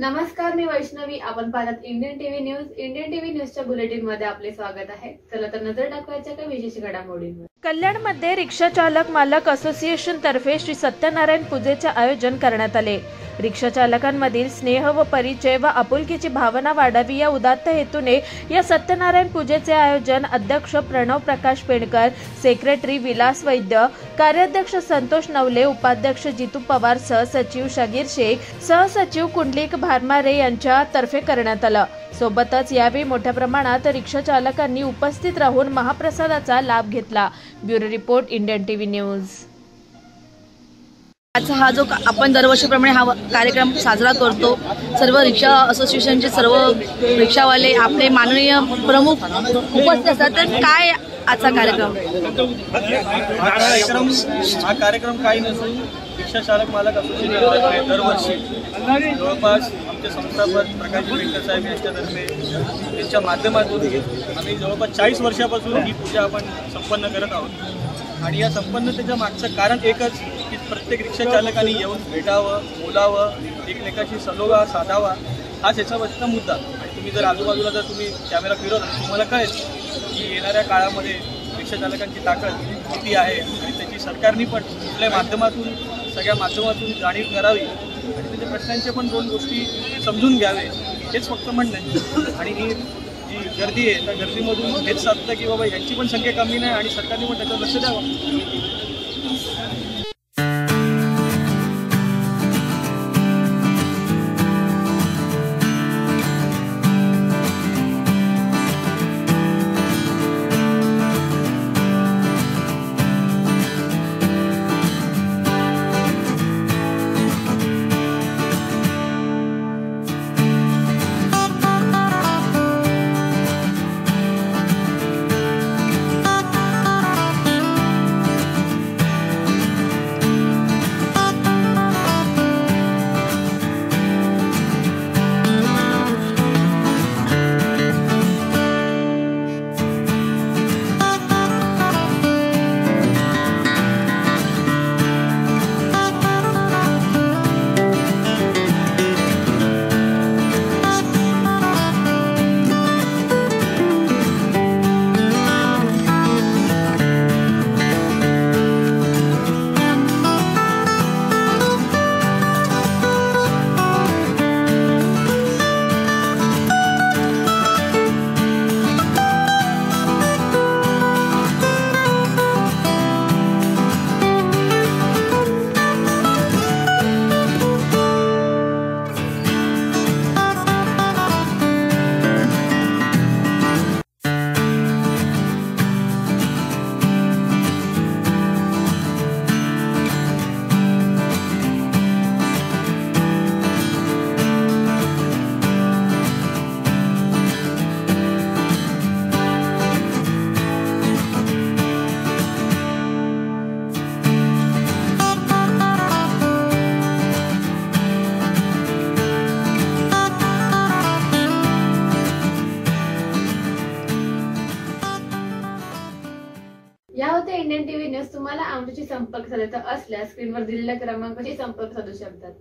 नमस्कार, मी वैष्णवी. आपण पाहत Indian TV news. Indian TV न्यूजच्या बुलेटिन मध्ये आपले स्वागत आहे. चला तर नजर टाकवायच्या काही विशेष घडामोडींवर. कल्याणमध्ये रिक्षा चालक मालक असोसिएशन तर्फे श्री सत्यनारायण पूजेचे आयोजन करण्यात आले. रिक्षा चालकांमधील स्नेह व परिचय व आपुलकीची भावना वाढावी या उदात्त हेतूने या सत्यनारायण पूजेचे आयोजन अध्यक्ष प्रणव प्रकाश पेणकर, सेक्रेटरी विलास वैद्य, कार्याध्यक्ष संतोष नवले, उपाध्यक्ष जितू पवार, सहसचिव शगीर शेख, सहसचिव कुंडलिक भारमारे यांच्या तर्फे करण्यात आलं. सोबतच यावेळी मोठ्या प्रमाणात रिक्षा चालकांनी उपस्थित राहून महाप्रसादाचा लाभ घेतला. Bureau report, Indian TV news. आजचा हा जो आपण दरवर्षीप्रमाणे हा कार्यक्रम साजरा करतो, सर्व रिक्षा असोसिएशनचे सर्व रिक्षावाले आपले माननीय प्रमुख उपस्थित असतात. तर काय आजचा कार्यक्रम? हा कार्यक्रम काही नसून रिक्षा चालक मालक असोसिएशन दरवर्षी जवळपास आमचे संस्थापक प्रकाश पेणकर साहेब यांच्यातर्फे त्यांच्या माध्यमातून आम्ही जवळपास 40 वर्षापासून ही पूजा आपण संपन्न करत आहोत. आणि या संपन्नतेच्या मागचं कारण एकच की प्रत्येक रिक्षा चालकांनी येऊन भेटावं, बोलावं, एकमेकाशी सलोवा साधावा, हाच याचा बसचा मुद्दा. आणि तुम्ही जर आजूबाजूला जर तुम्ही कॅमेरा फिरवला तुम्हाला कळेल की येणाऱ्या काळामध्ये रिक्षा चालकांची ताकद किती आहे आणि त्याची सरकारने पण आपल्या माध्यमातून सगळ्या माध्यमातून जाणीव करावी आणि त्याच्या प्रश्नांचे पण दोन गोष्टी समजून घ्यावे, हेच फक्त म्हणणं आहे. आणि ही जी गर्दी आहे त्या गर्दीमधून हेच साधतं की बाबा यांची पण संख्या कमी नाही आणि सरकारने पण त्याच्यावर लक्ष द्यावं. या होत्या इंडियन टीव्ही न्यूज. तुम्हाला आमच्याशी संपर्क साधायचा असल्यास स्क्रीनवर दिलेल्या क्रमांकाशी संपर्क साधू शकतात.